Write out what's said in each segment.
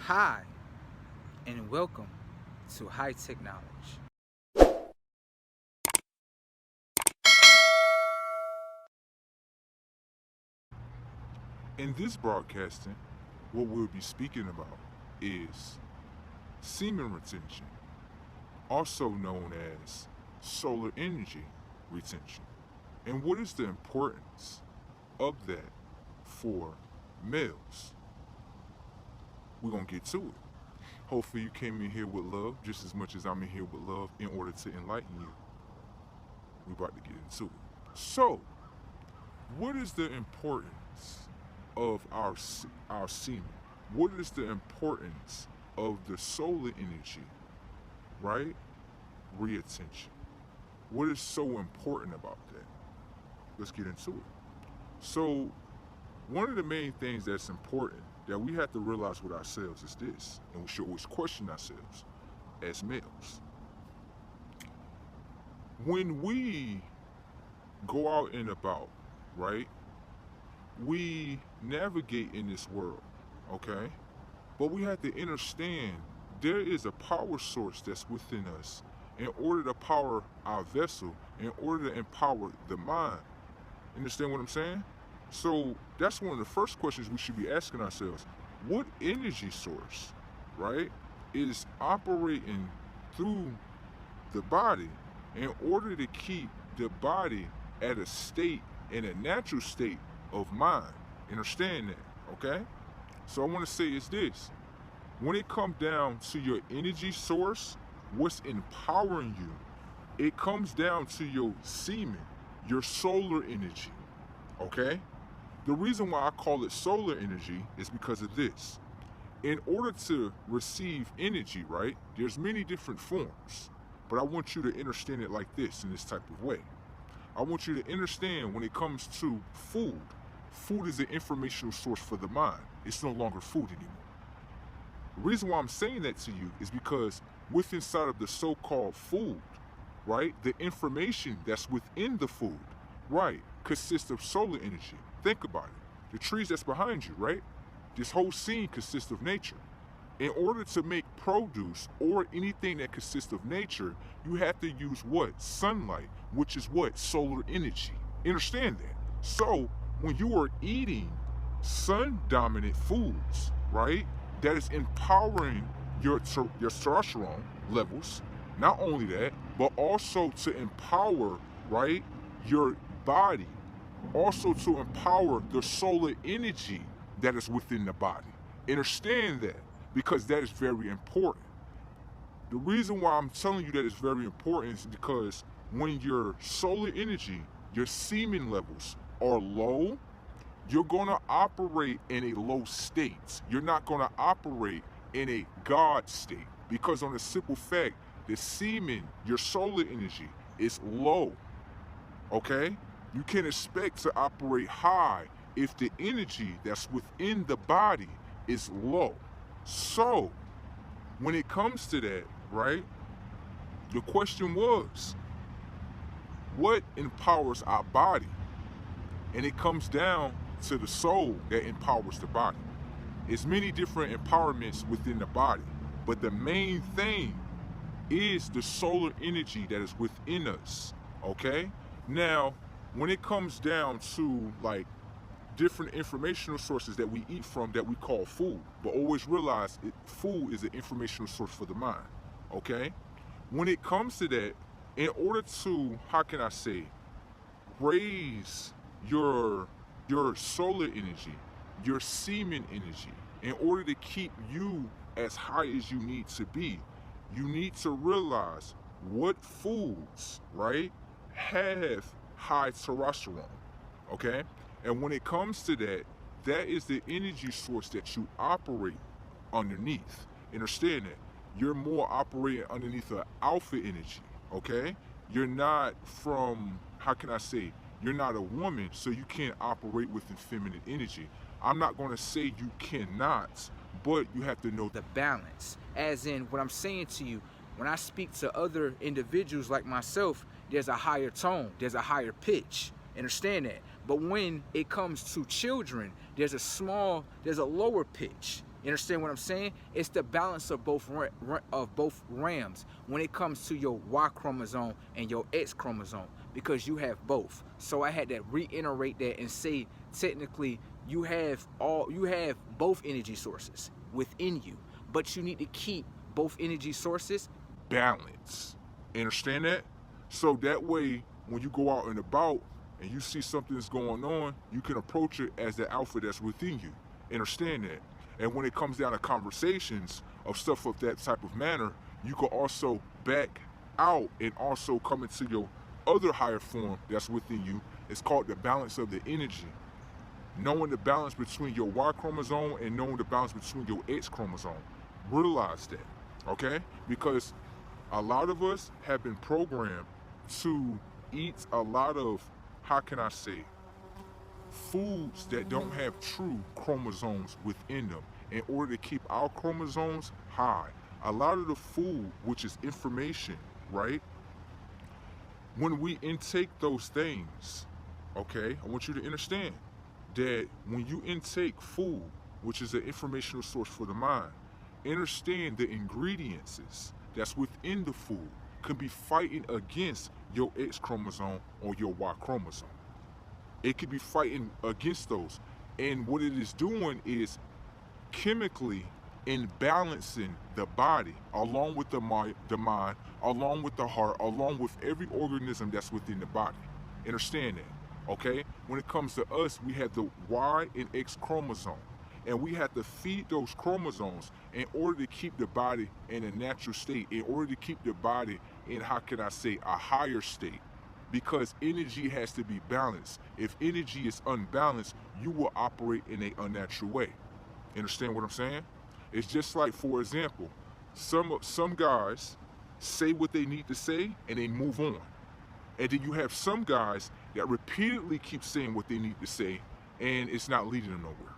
Hi, and welcome to High Tecknowledge. In this broadcasting, what we'll be speaking about is semen retention, also known as solar energy retention. And what is the importance of that for males? We're going to get to it. Hopefully you came in here with love just as much as I'm in here with love in order to enlighten you. We're about to get into it. So, what is the importance of our semen? What is the importance of the solar energy, right? Reattention. What is so important about that? Let's get into it. So, one of the main things that's important that we have to realize with ourselves is this, and we should always question ourselves as males. When we go out and about, right, we navigate in this world, okay? But we have to understand there is a power source that's within us in order to power our vessel, in order to empower the mind. Understand what I'm saying? So that's one of the first questions we should be asking ourselves. What energy source, right, is operating through the body in order to keep the body at a state, in a natural state of mind? Understand that, okay? So I want to say is this. When it comes down to your energy source, what's empowering you, it comes down to your semen, your solar energy, okay? The reason why I call it solar energy is because of this. In order to receive energy, right, there's many different forms, but I want you to understand it like this, in this type of way. I want you to understand when it comes to food, food is an informational source for the mind. It's no longer food anymore. The reason why I'm saying that to you is because within inside of the so-called food, right, the information that's within the food, right, consists of solar energy. Think about it. The trees that's behind you, right? This whole scene consists of nature. In order to make produce or anything that consists of nature, you have to use what? Sunlight, which is what? Solar energy. Understand that? So, when you are eating sun-dominant foods, right, that is empowering your testosterone levels, not only that, but also to empower, right, your body, also to empower the solar energy that is within the body. Understand that, because that is very important. The reason why I'm telling you that it's very important is because when your solar energy, your semen levels are low, you're going to operate in a low state. You're not going to operate in a God state, because on a simple fact, the semen, your solar energy, is low, okay? You can expect to operate high if the energy that's within the body is low. So, when it comes to that, right, the question was, what empowers our body? And it comes down to the soul that empowers the body. There's many different empowerments within the body, but the main thing is the solar energy that is within us, okay? Now, when it comes down to like different informational sources that we eat from that we call food, but always realize food is an informational source for the mind, okay? When it comes to that, in order to, how can I say, raise your solar energy, your semen energy, in order to keep you as high as you need to be, you need to realize what foods, right, have high testosterone, okay? And when it comes to that, that is the energy source that you operate underneath. Understand that. You're more operating underneath an alpha energy, okay? You're not from, how can I say, you're not a woman, so you can't operate within feminine energy. I'm not going to say you cannot, but you have to know The balance, as in what I'm saying to you, when I speak to other individuals like myself, there's a higher tone, there's a higher pitch. Understand that. But when it comes to children, there's a lower pitch. You understand what I'm saying? It's the balance of both rams when it comes to your Y chromosome and your X chromosome, because you have both. So I had to reiterate that and say, technically, you have both energy sources within you, but you need to keep both energy sources balance. Understand that? So that way, when you go out and about and you see something that's going on, you can approach it as the alpha that's within you. Understand that? And when it comes down to conversations of stuff of that type of manner, you can also back out and also come into your other higher form that's within you. It's called the balance of the energy. Knowing the balance between your Y chromosome and knowing the balance between your X chromosome. Realize that, okay? Because a lot of us have been programmed to eat a lot of, how can I say, foods that don't have true chromosomes within them in order to keep our chromosomes high. A lot of the food, which is information, right? When we intake those things, okay, I want you to understand that when you intake food, which is an informational source for the mind, understand the ingredients that's within the food can be fighting against your X chromosome or your Y chromosome. It could be fighting against those. And what it is doing is chemically imbalancing the body along with the mind, along with the heart, along with every organism that's within the body. Understand that, okay? When it comes to us, we have the Y and X chromosome. And we have to feed those chromosomes in order to keep the body in a natural state, in order to keep the body in, how can I say, a higher state. Because energy has to be balanced. If energy is unbalanced, you will operate in an unnatural way. Understand what I'm saying? It's just like, for example, some guys say what they need to say and they move on. And then you have some guys that repeatedly keep saying what they need to say and it's not leading them nowhere.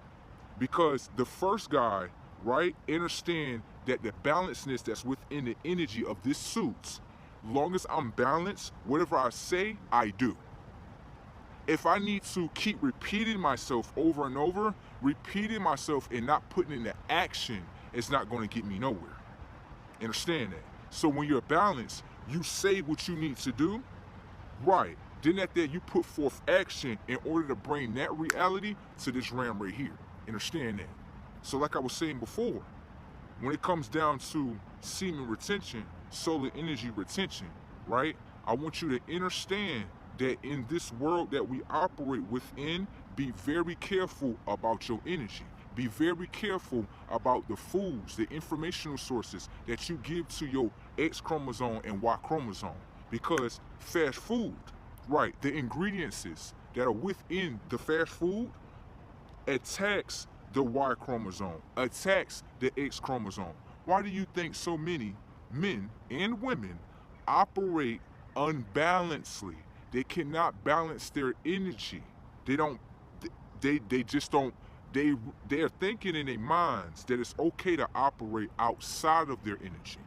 Because the first guy, right, understand that the balancedness that's within the energy of this suits, long as I'm balanced, whatever I say, I do. If I need to keep repeating myself over and over, repeating myself and not putting into action is not going to get me nowhere. Understand that? So when you're balanced, you say what you need to do, right. Then at that, you put forth action in order to bring that reality to this ram right here. Understand that? So like I was saying before, when it comes down to semen retention, solar energy retention, right? I want you to understand that in this world that we operate within, be very careful about your energy. Be very careful about the foods, the informational sources that you give to your X chromosome and Y chromosome. Because fast food, right, the ingredients that are within the fast food attacks the Y chromosome, attacks the X chromosome. Why do you think so many men and women operate unbalancedly? They cannot balance their energy. They are thinking in their minds that it's okay to operate outside of their energy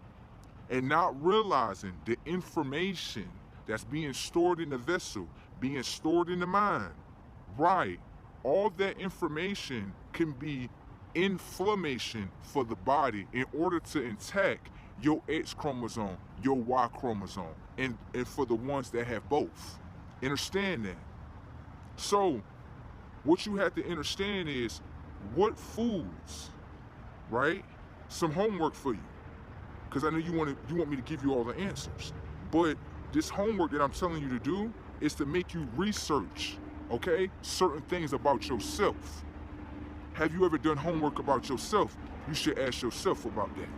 and not realizing the information that's being stored in the vessel, being stored in the mind, right? All that information can be inflammation for the body in order to attack your X chromosome, your Y chromosome, and for the ones that have both. Understand that. So what you have to understand is what foods, right? Some homework for you, because I know you want me to give you all the answers. But this homework that I'm telling you to do is to make you research, okay, certain things about yourself. Have you ever done homework about yourself? You should ask yourself about that.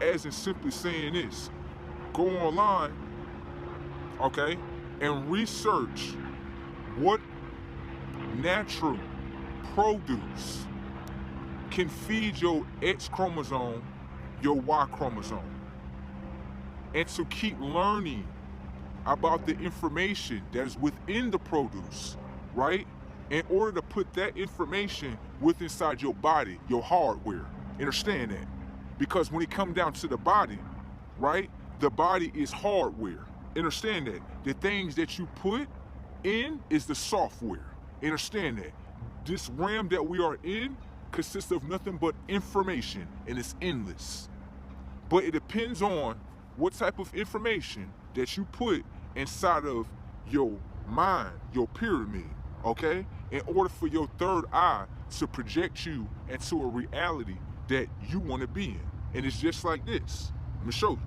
As in simply saying this, go online, okay, and research what natural produce can feed your X chromosome, your Y chromosome. And to keep learning about the information that is within the produce, right? In order to put that information with inside your body, your hardware. Understand that? Because when it comes down to the body, right? The body is hardware. Understand that? The things that you put in is the software. Understand that? This realm that we are in, consists of nothing but information, and it's endless. But it depends on what type of information that you put inside of your mind, your pyramid, okay? In order for your third eye to project you into a reality that you want to be in. And it's just like this. Let me show you.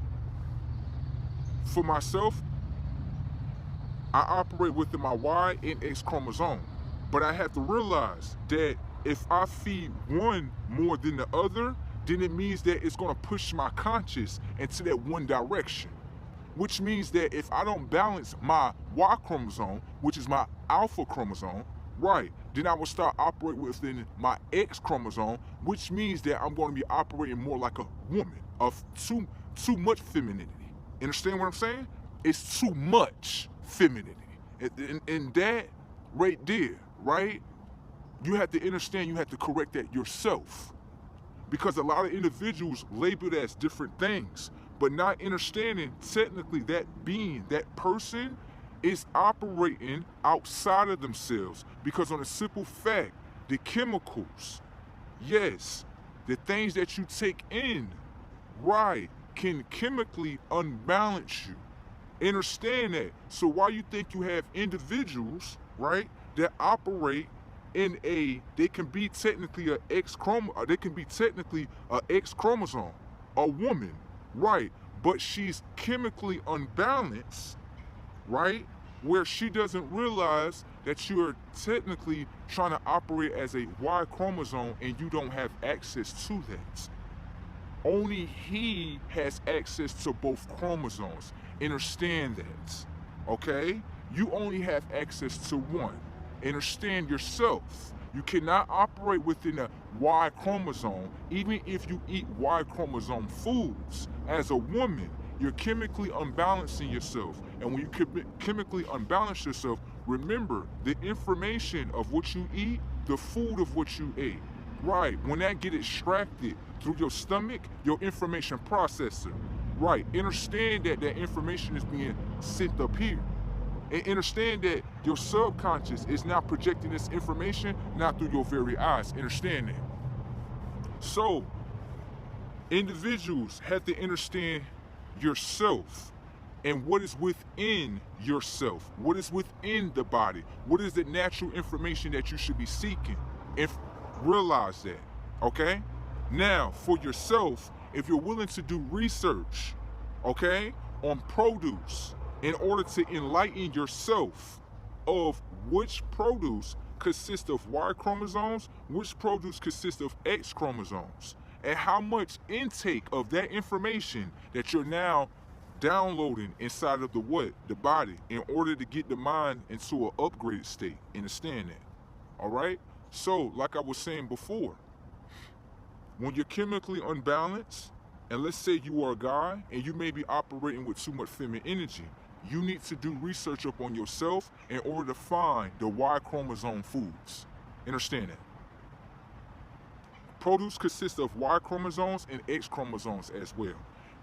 For myself, I operate within my Y and X chromosome. But I have to realize that if I feed one more than the other, then it means that it's going to push my conscious into that one direction. Which means that if I don't balance my Y chromosome, which is my alpha chromosome, right, then I will start operating within my X chromosome, which means that I'm going to be operating more like a woman, of too much femininity. Understand what I'm saying? It's too much femininity. And that right there, right, you have to understand, you have to correct that yourself. Because a lot of individuals label it as different things, but not understanding technically that being, that person is operating outside of themselves. Because on a simple fact, the chemicals, yes, the things that you take in, right, can chemically unbalance you. Understand that. So why you think you have individuals, right, that operate in they can be technically a X chromosome, a woman, right, but she's chemically unbalanced, right, where she doesn't realize that you're technically trying to operate as a Y chromosome and you don't have access to that. Only he has access to both chromosomes. Understand that, okay? You only have access to one. Understand yourself. You cannot operate within a Y chromosome, even if you eat Y chromosome foods. As a woman, you're chemically unbalancing yourself. And when you chemically unbalance yourself, remember the information of what you eat, the food of what you ate. Right, when that get extracted through your stomach, your information processor. Right, understand that that information is being sent up here. And understand that your subconscious is now projecting this information not through your very eyes. Understand that. So, individuals have to understand yourself and what is within yourself, what is within the body, what is the natural information that you should be seeking, and realize that, okay? Now, for yourself, if you're willing to do research, okay, on produce, in order to enlighten yourself of which produce consists of Y chromosomes, which produce consists of X chromosomes, and how much intake of that information that you're now downloading inside of the body, in order to get the mind into an upgraded state. Understand that, all right? So, like I was saying before, when you're chemically unbalanced, and let's say you are a guy and you may be operating with too much feminine energy, you need to do research up on yourself in order to find the Y chromosome foods. Understand that. Produce consists of Y chromosomes and X chromosomes as well.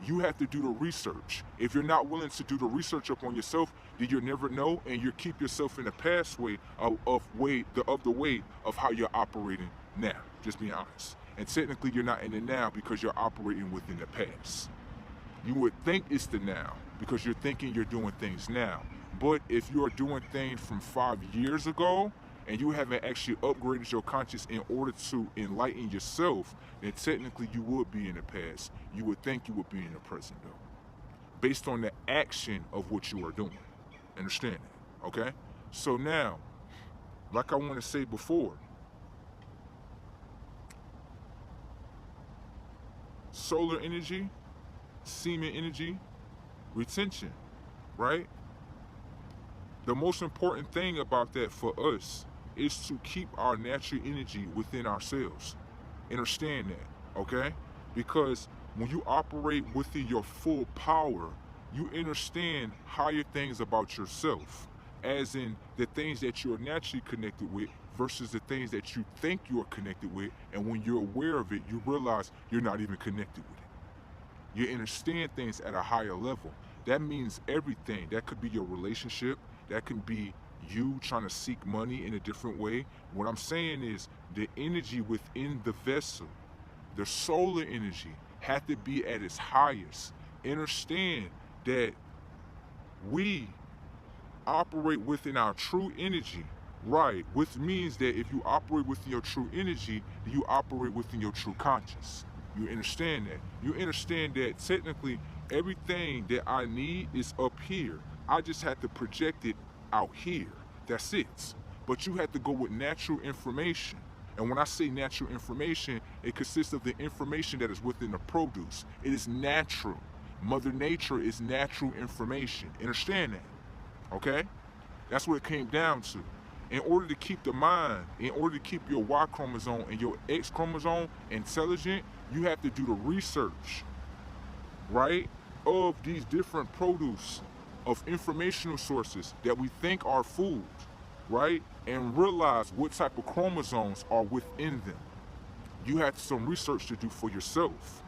You have to do the research. If you're not willing to do the research up on yourself, then you'll never know, and you keep yourself in the pathway of the way of how you're operating now. Just be honest. And technically, you're not in the now because you're operating within the past. You would think it's the now because you're thinking you're doing things now. But if you're doing things from 5 years ago and you haven't actually upgraded your conscious in order to enlighten yourself, then technically you would be in the past. You would think you would be in the present though, based on the action of what you are doing. Understand that, okay? So now, like I want to say before, solar energy, semen energy, retention, right? The most important thing about that for us is to keep our natural energy within ourselves. Understand that, okay? Because when you operate within your full power, you understand higher things about yourself, as in the things that you're naturally connected with versus the things that you think you're connected with, and when you're aware of it, you realize you're not even connected with it. You understand things at a higher level. That means everything. That could be your relationship, that can be you trying to seek money in a different way. What I'm saying is the energy within the vessel, the solar energy, had to be at its highest. Understand that we operate within our true energy, right? Which means that if you operate within your true energy, then you operate within your true conscious. You understand that? You understand that technically everything that I need is up here. I just have to project it out here. That's it. But you have to go with natural information. And when I say natural information, it consists of the information that is within the produce. It is natural. Mother Nature is natural information. Understand that? Okay? That's what it came down to. In order to keep the mind, in order to keep your Y chromosome and your X chromosome intelligent, you have to do the research, right, of these different produce, of informational sources that we think are food, right, and realize what type of chromosomes are within them. You have some research to do for yourself,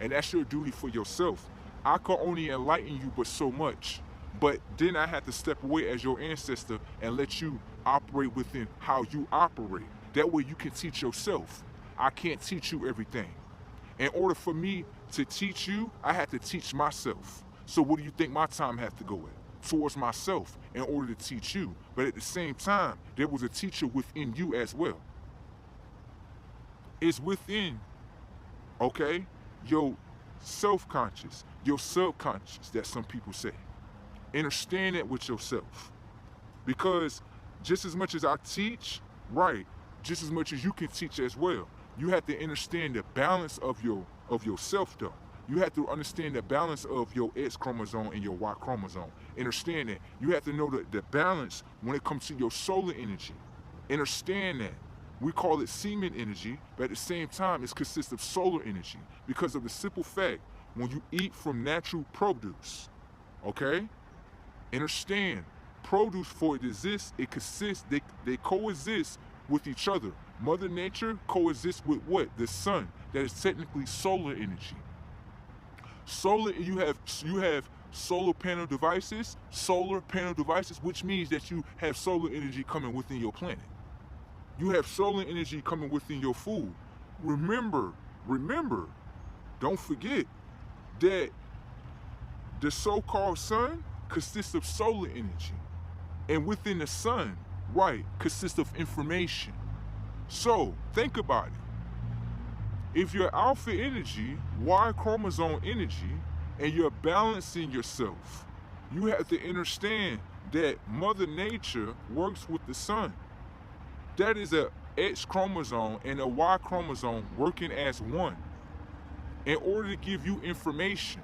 and that's your duty for yourself. I can only enlighten you but so much, but then I had to step away as your ancestor and let you operate within how you operate. That way you can teach yourself. I can't teach you everything. In order for me to teach you, I had to teach myself. So what do you think my time had to go at? Towards myself in order to teach you. But at the same time, there was a teacher within you as well. It's within, okay, your self-conscious, your subconscious, that some people say. Understand that with yourself. Because just as much as I teach, right, just as much as you can teach as well. You have to understand the balance of yourself though. You have to understand the balance of your X chromosome and your Y chromosome. Understand that. You have to know the balance when it comes to your solar energy. Understand that. We call it semen energy, but at the same time it consists of solar energy because of the simple fact when you eat from natural produce, okay? Understand, produce for it exists, it consists, they coexist with each other. Mother Nature coexists with what? The sun. That is technically solar energy. Solar, you have solar panel devices, which means that you have solar energy coming within your planet. You have solar energy coming within your food. Remember, don't forget that the so-called sun consists of solar energy. And within the sun, right, consists of information. So, think about it. If you're alpha energy, Y chromosome energy, and you're balancing yourself, you have to understand that Mother Nature works with the sun. That is a X chromosome and a Y chromosome working as one in order to give you information.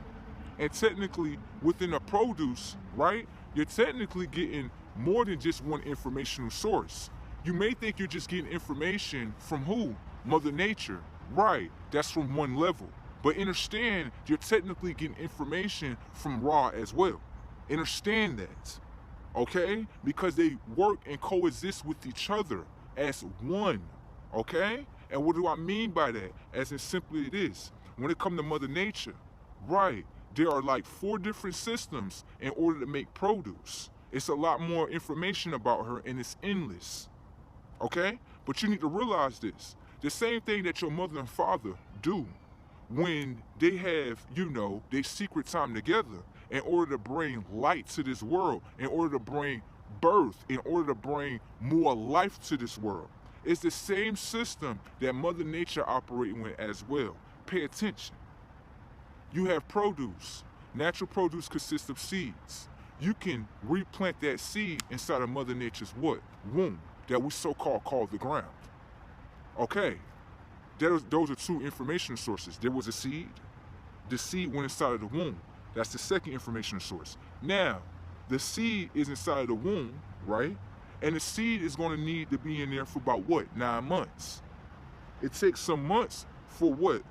And technically, within a produce, right, you're technically getting more than just one informational source. You may think you're just getting information from who? Mother Nature. Right, that's from one level. But understand, you're technically getting information from Ra as well. Understand that, okay? Because they work and coexist with each other as one, okay? And what do I mean by that? As in simply it is. When it comes to Mother Nature, right, there are like 4 different systems in order to make produce. It's a lot more information about her and it's endless. Okay? But you need to realize this. The same thing that your mother and father do when they have, their secret time together in order to bring light to this world, in order to bring birth, in order to bring more life to this world. It's the same system that Mother Nature operating with as well. Pay attention. You have produce. Natural produce consists of seeds. You can replant that seed inside of Mother Nature's what? Womb. That we so-called call the ground. Okay, those are 2 information sources. There was a seed. The seed went inside of the womb. That's the second information source. Now, the seed is inside of the womb, right? And the seed is going to need to be in there for about what? 9 months. It takes some months for what?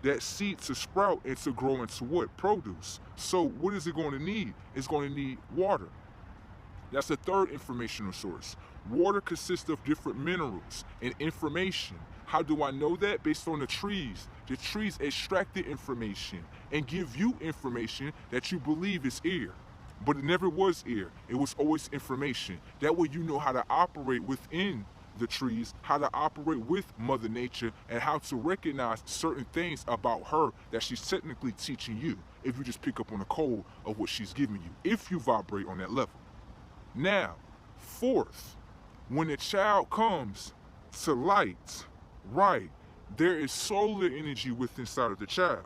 That seed to sprout and to grow into what? Produce. So what is it going to need? It's going to need water. That's the third informational source. Water consists of different minerals and information. How do I know that? Based on the trees. The trees extract the information and give you information that you believe is air. But it never was air. It was always information. That way you know how to operate within the trees, how to operate with Mother Nature, and how to recognize certain things about her that she's technically teaching you if you just pick up on the code of what she's giving you, if you vibrate on that level. Now, fourth, when a child comes to light, right, there is solar energy within inside of the child.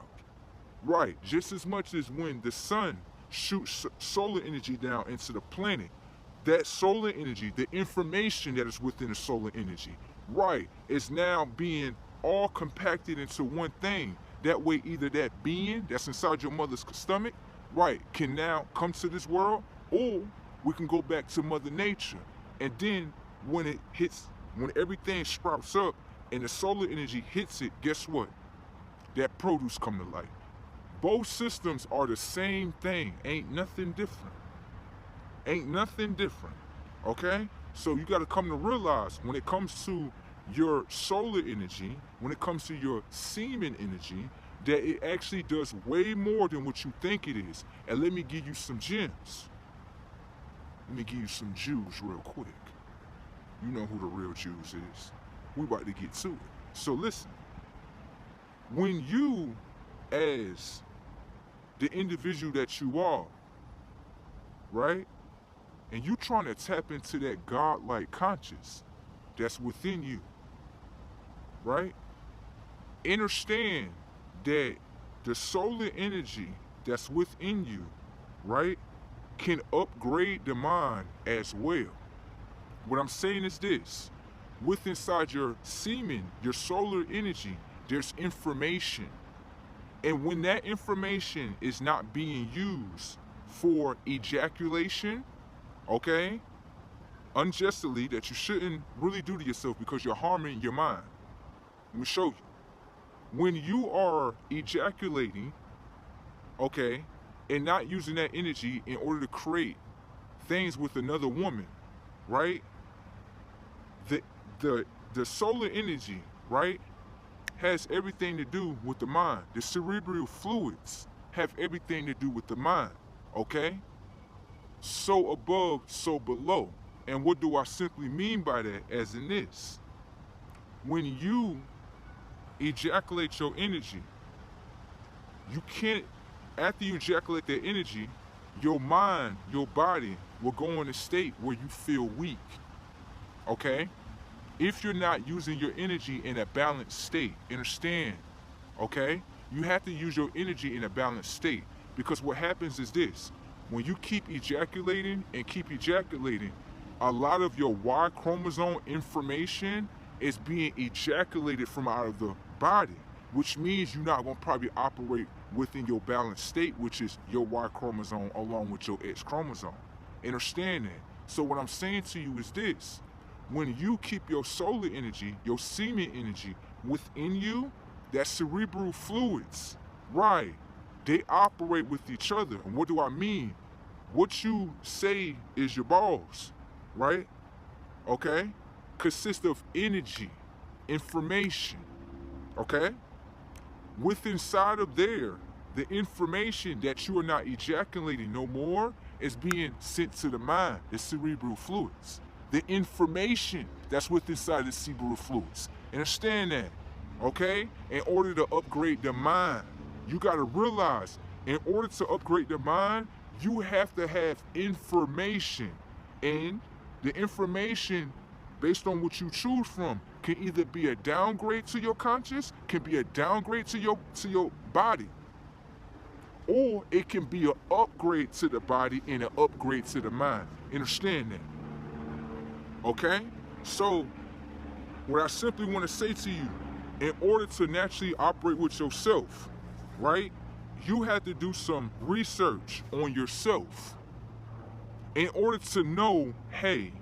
Right, just as much as when the sun shoots solar energy down into the planet, that solar energy, the information that is within the solar energy, right, is now being all compacted into one thing. That way, either that being that's inside your mother's stomach, right, can now come to this world, or we can go back to Mother Nature. And then when everything sprouts up and the solar energy hits it, guess what? That produce come to light. Both systems are the same thing. Ain't nothing different. Ain't nothing different. Okay? So you got to come to realize when it comes to your solar energy, when it comes to your semen energy, that it actually does way more than what you think it is. And let me give you some gems. Let me give you some Jews real quick. You know who the real Jews is. We about to get to it. So listen. When you, as the individual that you are, right? And you trying to tap into that godlike conscious that's within you, right? Understand that the solar energy that's within you, right, can upgrade the mind as well. What I'm saying is this: with inside your semen, your solar energy, there's information. And when that information is not being used for ejaculation, okay, unjustly, that you shouldn't really do to yourself because you're harming your mind. Let me show you. When you are ejaculating, okay, and not using that energy in order to create things with another woman, right? The solar energy, right, has everything to do with the mind. The cerebral fluids have everything to do with the mind, okay? So above, so below. And what do I simply mean by that? As in this: when you ejaculate your energy, you can't, after you ejaculate that energy, your mind, your body will go in a state where you feel weak, okay? If you're not using your energy in a balanced state, understand, okay? You have to use your energy in a balanced state, because what happens is this: when you keep ejaculating and keep ejaculating, a lot of your Y chromosome information is being ejaculated from out of the body, which means you're not going to probably operate within your balanced state, which is your Y chromosome along with your X chromosome. Understand that? So what I'm saying to you is this: when you keep your solar energy, your semen energy within you, that cerebral fluids, right, they operate with each other. And what do I mean? What you say is your balls, right? Okay? Consists of energy, information, okay? With inside of there, the information that you are not ejaculating no more is being sent to the mind, the cerebral fluids. The information that's within inside the cerebral fluids. Understand that, okay? In order to upgrade the mind, you got to realize, in order to upgrade the mind, you have to have information. And the information, based on what you choose from, can either be a downgrade to your conscious, can be a downgrade to your body, or it can be an upgrade to the body and an upgrade to the mind. Understand that? Okay? So, what I simply want to say to you, in order to naturally operate with yourself, right, you have to do some research on yourself in order to know, hey,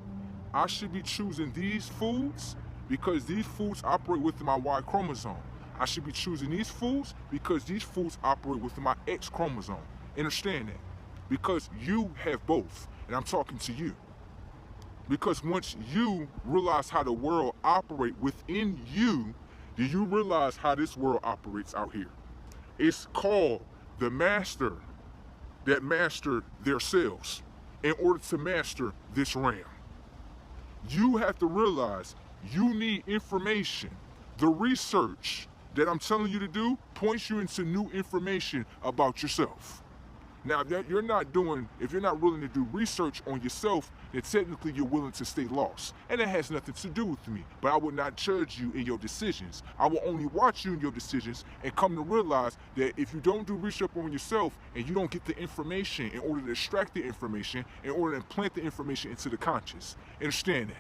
I should be choosing these foods because these foods operate with my Y chromosome. I should be choosing these foods because these foods operate with my X chromosome. Understand that? Because you have both, and I'm talking to you. Because once you realize how the world operates within you, do you realize how this world operates out here? It's called the master that master their cells in order to master this realm. You have to realize you need information. The research that I'm telling you to do points you into new information about yourself. Now, if you're not willing to do research on yourself, then technically you're willing to stay lost. And that has nothing to do with me. But I will not judge you in your decisions. I will only watch you in your decisions and come to realize that if you don't do research on yourself and you don't get the information in order to extract the information, in order to implant the information into the conscious, understand that.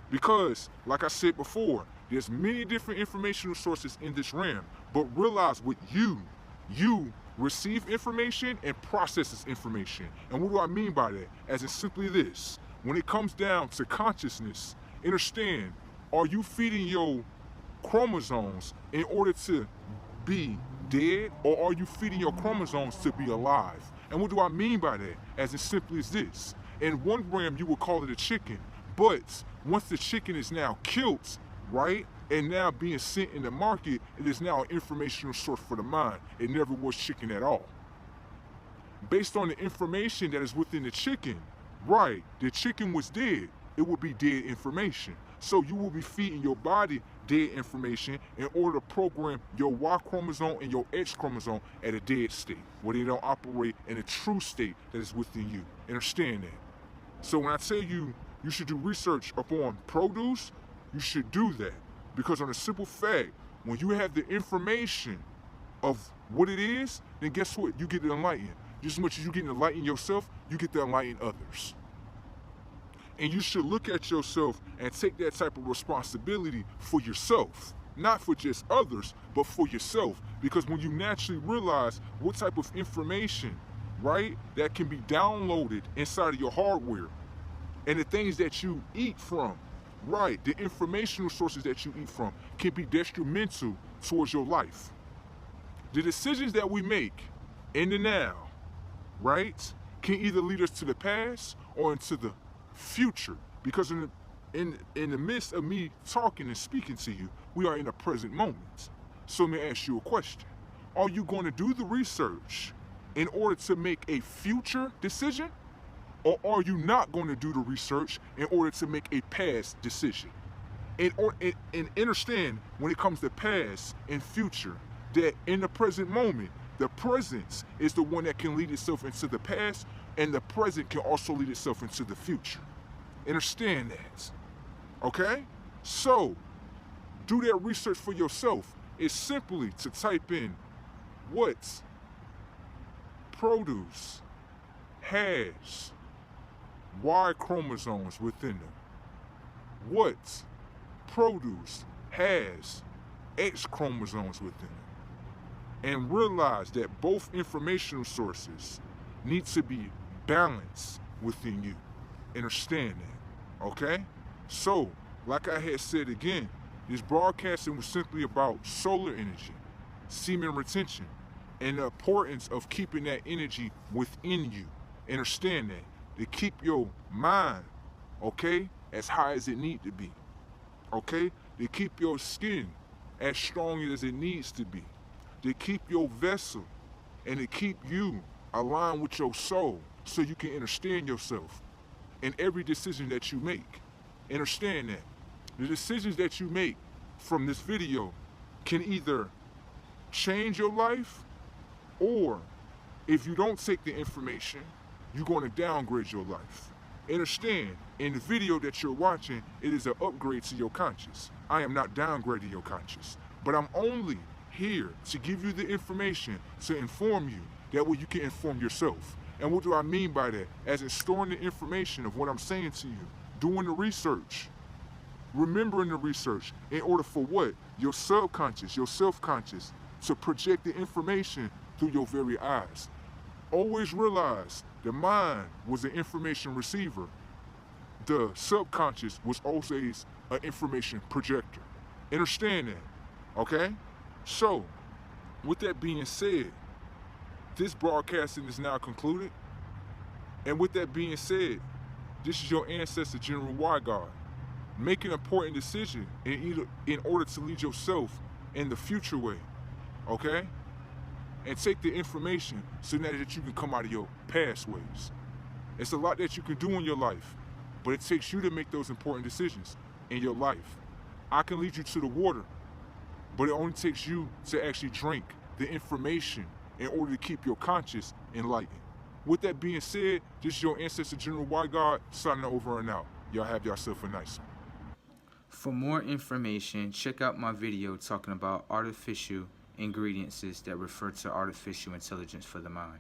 Because, like I said before, there's many different informational sources in this realm. But realize with you receive information and process this information. And what do I mean by that? As in simply this. When it comes down to consciousness, understand, are you feeding your chromosomes in order to be dead, or are you feeding your chromosomes to be alive? And what do I mean by that? As in simply as this. In one realm, you would call it a chicken, but once the chicken is now killed, right, and now being sent in the market, it is now an informational source for the mind. It never was chicken at all. Based on the information that is within the chicken, right, the chicken was dead, it would be dead information. So you will be feeding your body dead information in order to program your Y chromosome and your X chromosome at a dead state, where they don't operate in a true state that is within you. Understand that. So when I tell you you should do research upon produce, you should do that. Because on a simple fact, when you have the information of what it is, then guess what? You get to enlighten. Just as much as you get to enlighten yourself, you get to enlighten others. And you should look at yourself and take that type of responsibility for yourself. Not for just others, but for yourself. Because when you naturally realize what type of information, right, that can be downloaded inside of your hardware, and the things that you eat from, right, the informational sources that you eat from can be detrimental towards your life. The decisions that we make in the now, right, can either lead us to the past or into the future. Because in the midst of me talking and speaking to you, we are in the present moment. So let me ask you a question. Are you going to do the research in order to make a future decision? Or are you not going to do the research in order to make a past decision? And understand, when it comes to past and future, that in the present moment, the present is the one that can lead itself into the past, and the present can also lead itself into the future. Understand that. Okay? So, do that research for yourself. It's simply to type in what produce has Y chromosomes within them. What produce has X chromosomes within them. And realize that both informational sources need to be balanced within you. Understand that, okay? So, like I had said again, this broadcasting was simply about solar energy, semen retention, and the importance of keeping that energy within you. Understand that. To keep your mind, okay, as high as it needs to be, okay? To keep your skin as strong as it needs to be. To keep your vessel and to keep you aligned with your soul so you can understand yourself in every decision that you make. Understand that. The decisions that you make from this video can either change your life, or if you don't take the information, you're going to downgrade your life. Understand, in the video that you're watching, it is an upgrade to your conscious. I am not downgrading your conscious, but I'm only here to give you the information to inform you. That way you can inform yourself. And what do I mean by that? As in storing the information of what I'm saying to you, doing the research, remembering the research, in order for what? Your subconscious, your self-conscious, to project the information through your very eyes. Always realize the mind was an information receiver. The subconscious was always an information projector. Understand that, okay? So, with that being said, this broadcasting is now concluded. And with that being said, this is your ancestor, General Y God, make an important decision in order to lead yourself in the future way, okay? and take the information so that you can come out of your past ways. It's a lot that you can do in your life, but it takes you to make those important decisions in your life. I can lead you to the water, but it only takes you to actually drink the information in order to keep your conscience enlightened. With that being said, this is your ancestor General White God signing over and out. Y'all have yourself a nice one. For more information, check out my video talking about artificial ingredients that refer to artificial intelligence for the mind.